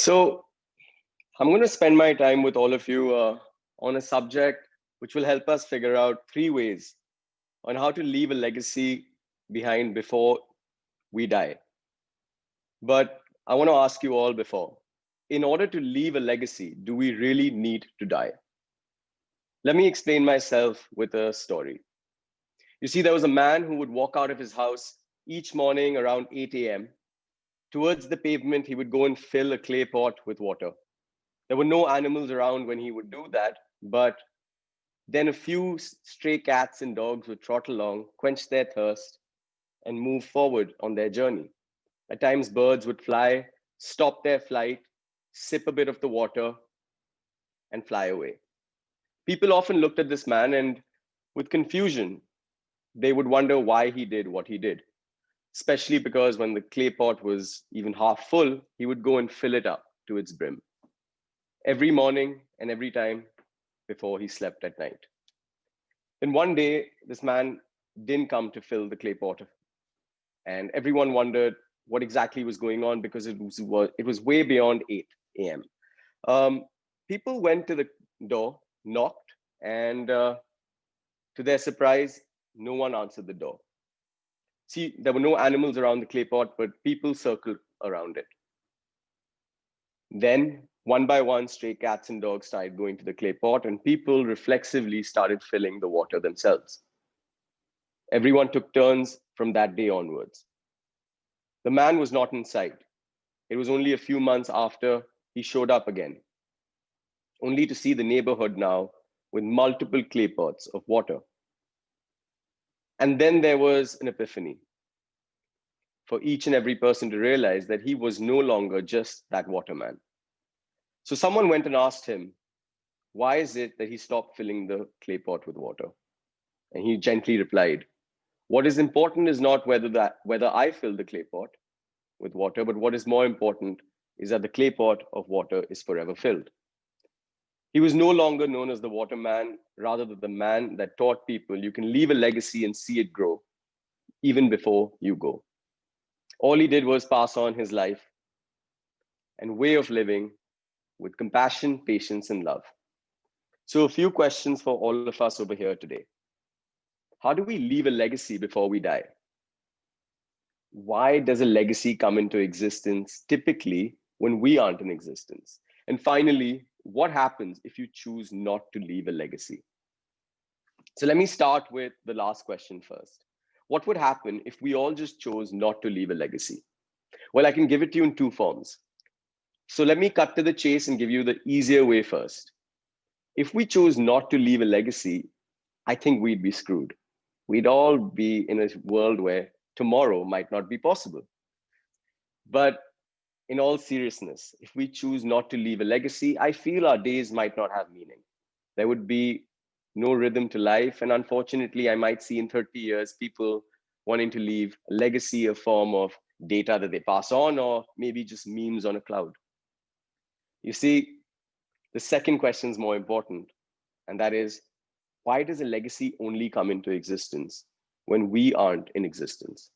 So I'm going to spend my time with all of you on a subject which will help us figure out 3 ways on how to leave a legacy behind before we die. But I want to ask you all before, in order to leave a legacy, do we really need to die? Let me explain myself with a story. You see, there was a man who would walk out of his house each morning around 8 a.m. Towards the pavement, he would go and fill a clay pot with water. There were no animals around when he would do that, but then a few stray cats and dogs would trot along, quench their thirst, and move forward on their journey. At times, birds would fly, stop their flight, sip a bit of the water, and fly away. People often looked at this man and, with confusion, they would wonder why he did what he did, especially because when the clay pot was even half full, he would go and fill it up to its brim every morning and every time before he slept at night. Then one day, this man didn't come to fill the clay pot, and everyone wondered what exactly was going on because it was way beyond 8 a.m. People went to the door, knocked, and to their surprise, no one answered the door. See, there were no animals around the clay pot, but people circled around it. Then, one by one, stray cats and dogs started going to the clay pot, and people reflexively started filling the water themselves. Everyone took turns from that day onwards. The man was not in sight. It was only a few months after he showed up again, only to see the neighborhood now with multiple clay pots of water. And then there was an epiphany for each and every person to realize that he was no longer just that waterman. So someone went and asked him, why is it that he stopped filling the clay pot with water? And he gently replied, what is important is not whether I fill the clay pot with water, but what is more important is that the clay pot of water is forever filled. He was no longer known as the waterman, rather than the man that taught people you can leave a legacy and see it grow even before you go. All he did was pass on his life and way of living with compassion, patience, and love. So a few questions for all of us over here today. How do we leave a legacy before we die? Why does a legacy come into existence typically when we aren't in existence? And finally, what happens if you choose not to leave a legacy? So let me start with the last question first. What would happen if we all just chose not to leave a legacy? Well, I can give it to you in 2 forms. So let me cut to the chase and give you the easier way first. If we chose not to leave a legacy, I think we'd be screwed. We'd all be in a world where tomorrow might not be possible. But in all seriousness, if we choose not to leave a legacy, I feel our days might not have meaning. There would be no rhythm to life. And unfortunately, I might see in 30 years, people wanting to leave a legacy, a form of data that they pass on, or maybe just memes on a cloud. You see, the second question is more important, and that is, why does a legacy only come into existence when we aren't in existence?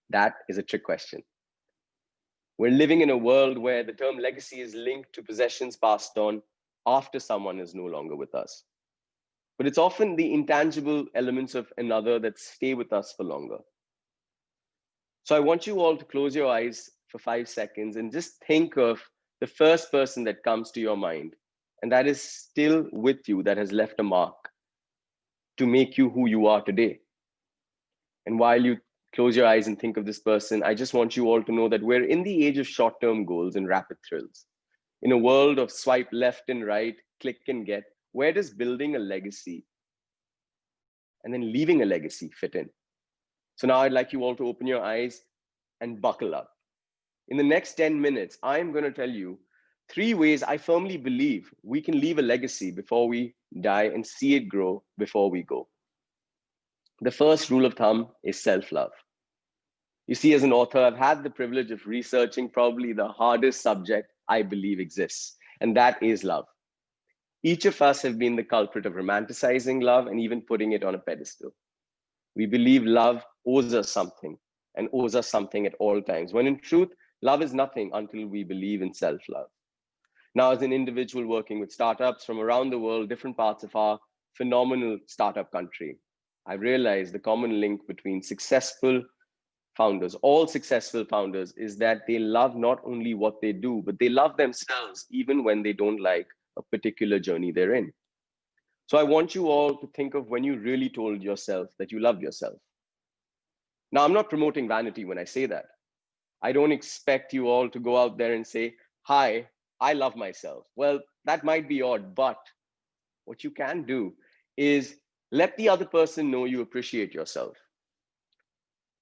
That is a trick question. We're living in a world where the term legacy is linked to possessions passed on after someone is no longer with us. But it's often the intangible elements of another that stay with us for longer. So I want you all to close your eyes for 5 seconds and just think of the first person that comes to your mind, and that is still with you, that has left a mark to make you who you are today. And while you close your eyes and think of this person, I just want you all to know that we're in the age of short-term goals and rapid thrills. In a world of swipe left and right, click and get, where does building a legacy and then leaving a legacy fit in? So now I'd like you all to open your eyes and buckle up. In the next 10 minutes, I'm going to tell you 3 ways I firmly believe we can leave a legacy before we die and see it grow before we go. The first rule of thumb is self-love. You see, as an author, I've had the privilege of researching probably the hardest subject I believe exists, and that is love. Each of us have been the culprit of romanticizing love and even putting it on a pedestal. We believe love owes us something and owes us something at all times, when in truth, Love is nothing until we believe in self-love. Now, as an individual working with startups from around the world, different parts of our phenomenal startup country, I realized the common link between successful founders, all successful founders, is that they love not only what they do, but they love themselves even when they don't like a particular journey they're in. So I want you all to think of when you really told yourself that you loved yourself. Now, I'm not promoting vanity when I say that. I don't expect you all to go out there and say, "Hi, I love myself." Well, that might be odd, but what you can do is let the other person know you appreciate yourself.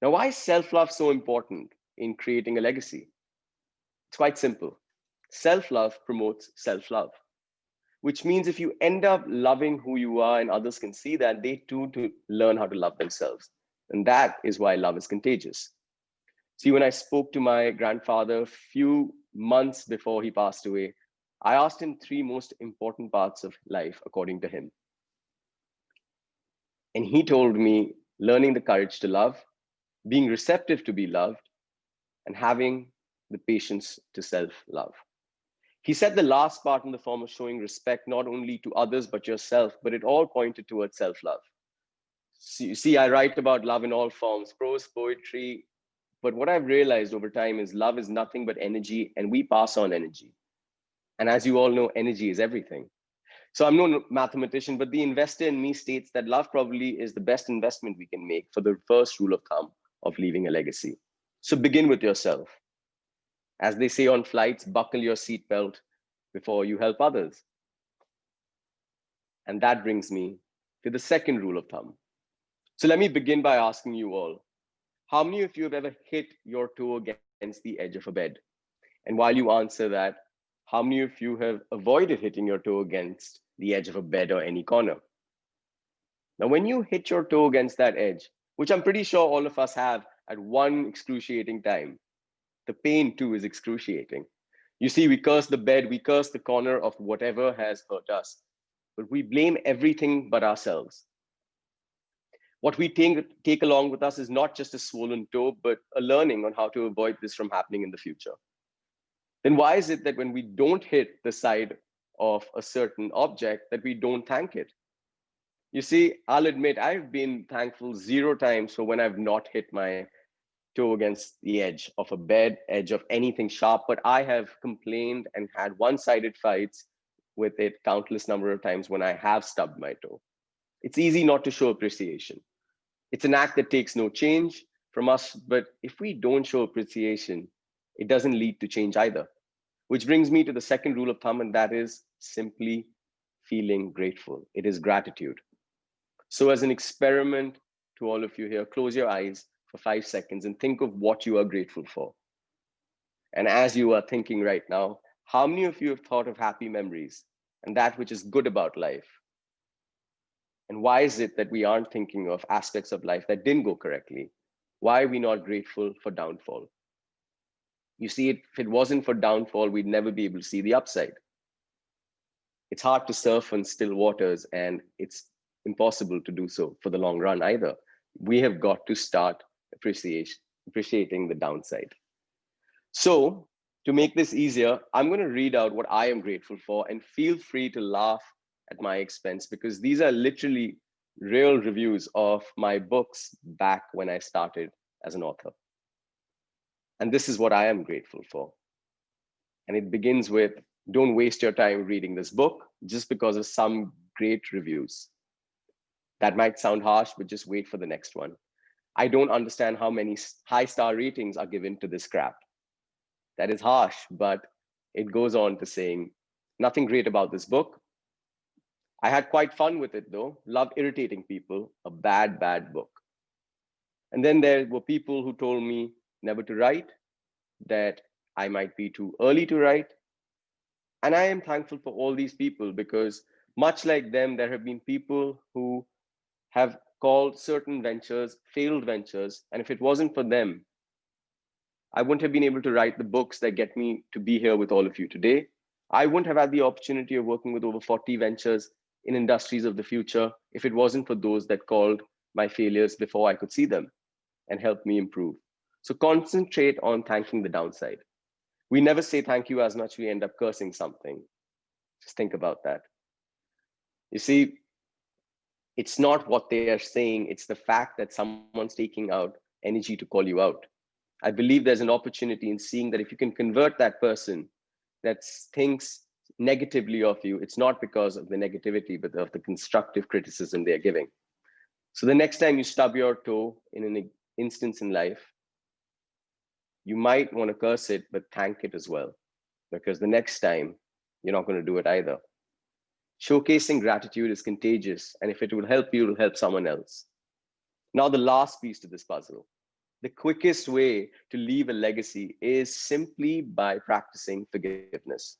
Now, why is self-love so important in creating a legacy? It's quite simple. Self-love promotes self-love, which means if you end up loving who you are and others can see that, they too to learn how to love themselves. And that is why love is contagious. See, when I spoke to my grandfather a few months before he passed away, I asked him three most important parts of life, according to him. And he told me learning the courage to love, being receptive to be loved, and having the patience to self-love. He said the last part in the form of showing respect, not only to others, but yourself, but it all pointed towards self-love. See, I write about love in all forms, prose, poetry, but what I've realized over time is love is nothing but energy, and we pass on energy. And as you all know, energy is everything. So I'm no mathematician, but the investor in me states that love probably is the best investment we can make for the first rule of thumb of leaving a legacy. So begin with yourself. As they say on flights, buckle your seatbelt before you help others. And that brings me to the second rule of thumb. So let me begin by asking you all, how many of you have ever hit your toe against the edge of a bed? And while you answer that, how many of you have avoided hitting your toe against the edge of a bed or any corner? Now, when you hit your toe against that edge, which I'm pretty sure all of us have at one excruciating time, the pain too is excruciating. You see, we curse the bed, we curse the corner of whatever has hurt us, but we blame everything but ourselves. What we take along with us is not just a swollen toe, but a learning on how to avoid this from happening in the future. Then why is it that when we don't hit the side of a certain object that we don't thank it? You see, I'll admit I've been thankful 0 times for when I've not hit my toe against the edge of a bed, edge of anything sharp, but I have complained and had one-sided fights with it countless number of times when I have stubbed my toe. It's easy not to show appreciation. It's an act that takes no change from us, but if we don't show appreciation, it doesn't lead to change either. Which brings me to the second rule of thumb, and that is simply feeling grateful. It is gratitude. So as an experiment to all of you here, close your eyes for 5 seconds and think of what you are grateful for. And as you are thinking right now, how many of you have thought of happy memories and that which is good about life? And why is it that we aren't thinking of aspects of life that didn't go correctly? Why are we not grateful for downfall? You see, if it wasn't for downfall, we'd never be able to see the upside. It's hard to surf on still waters, and it's impossible to do so for the long run either. We have got to start appreciating the downside. So to make this easier, I'm going to read out what I am grateful for, and feel free to laugh at my expense, because these are literally real reviews of my books back when I started as an author. And this is what I am grateful for. And it begins with, don't waste your time reading this book just because of some great reviews. That might sound harsh, but just wait for the next one. I don't understand how many high-star ratings are given to this crap. That is harsh, but it goes on to saying, nothing great about this book. I had quite fun with it though. Love irritating people. A bad, bad book. And then there were people who told me never to write, that I might be too early to write. And I am thankful for all these people, because much like them, there have been people who have called certain ventures failed ventures. And if it wasn't for them, I wouldn't have been able to write the books that get me to be here with all of you today. I wouldn't have had the opportunity of working with over 40 ventures in industries of the future if it wasn't for those that called my failures before I could see them and helped me improve. So concentrate on thanking the downside. We never say thank you as much, we end up cursing something. Just think about that. You see, it's not what they are saying, it's the fact that someone's taking out energy to call you out. I believe there's an opportunity in seeing that if you can convert that person that thinks negatively of you, it's not because of the negativity, but of the constructive criticism they're giving. So the next time you stub your toe in an instance in life, you might want to curse it, but thank it as well, because the next time you're not going to do it either. Showcasing gratitude is contagious, and if it will help you, it will help someone else. Now, the last piece to this puzzle. The quickest way to leave a legacy is simply by practicing forgiveness.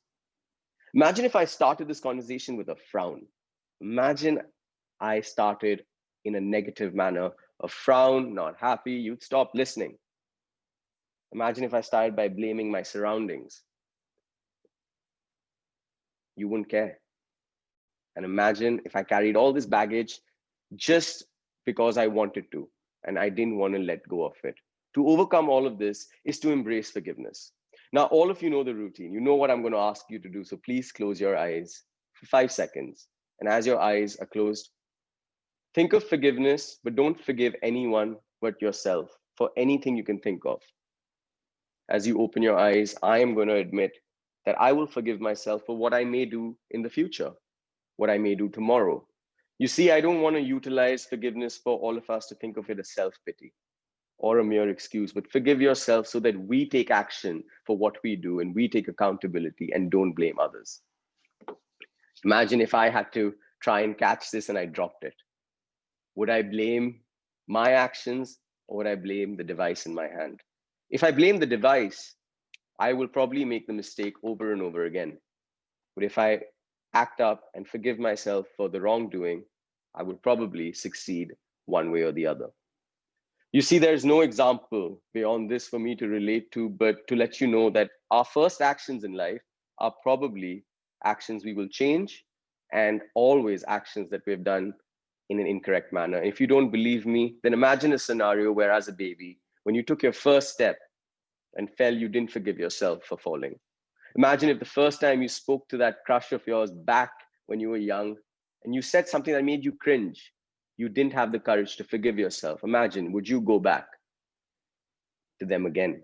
Imagine if I started this conversation with a frown. Imagine I started in a negative manner, a frown, not happy, you'd stop listening. Imagine if I started by blaming my surroundings. You wouldn't care. And imagine if I carried all this baggage just because I wanted to, and I didn't want to let go of it. To overcome all of this is to embrace forgiveness. Now, all of you know the routine. You know what I'm going to ask you to do. So please close your eyes for 5 seconds. And as your eyes are closed, think of forgiveness, but don't forgive anyone but yourself for anything you can think of. As you open your eyes, I am going to admit that I will forgive myself for what I may do in the future, what I may do tomorrow. You see, I don't want to utilize forgiveness for all of us to think of it as self-pity or a mere excuse, but forgive yourself so that we take action for what we do and we take accountability and don't blame others. Imagine if I had to try and catch this and I dropped it. Would I blame my actions or would I blame the device in my hand? If I blame the device, I will probably make the mistake over and over again. But if I act up and forgive myself for the wrongdoing, I would probably succeed one way or the other. You see, there's no example beyond this for me to relate to, but to let you know that our first actions in life are probably actions we will change and always actions that we've done in an incorrect manner. If you don't believe me, then imagine a scenario where as a baby, when you took your first step and fell, you didn't forgive yourself for falling. Imagine if the first time you spoke to that crush of yours back when you were young and you said something that made you cringe, you didn't have the courage to forgive yourself. Imagine, would you go back to them again?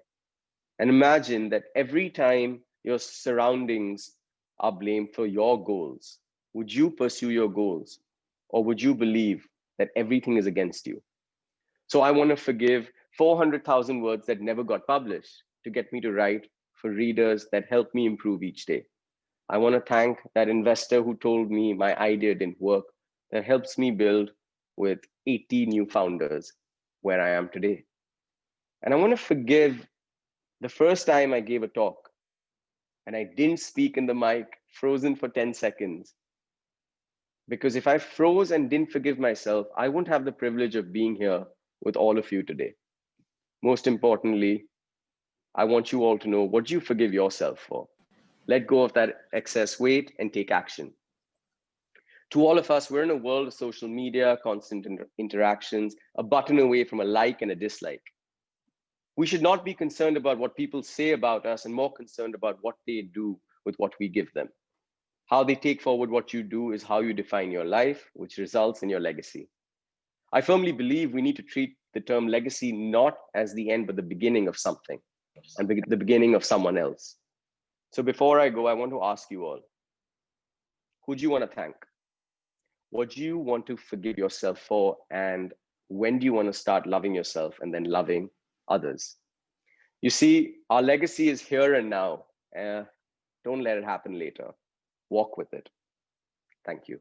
And imagine that every time your surroundings are blamed for your goals, would you pursue your goals? Or would you believe that everything is against you? So I want to forgive 400,000 words that never got published to get me to write for readers that help me improve each day. I want to thank that investor who told me my idea didn't work, that helps me build with 80 new founders where I am today. And I want to forgive the first time I gave a talk and I didn't speak in the mic, frozen for 10 seconds. Because if I froze and didn't forgive myself, I wouldn't have the privilege of being here with all of you today. Most importantly, I want you all to know, what do you forgive yourself for? Let go of that excess weight and take action. To all of us, we're in a world of social media, constant interactions, a button away from a like and a dislike. We should not be concerned about what people say about us and more concerned about what they do with what we give them. How they take forward what you do is how you define your life, which results in your legacy. I firmly believe we need to treat the term legacy not as the end, but the beginning of something and the beginning of someone else. So before I go, I want to ask you all, who do you want to thank? What do you want to forgive yourself for? And when do you want to start loving yourself and then loving others? You see, our legacy is here and now. Don't let it happen later. Walk with it. Thank you.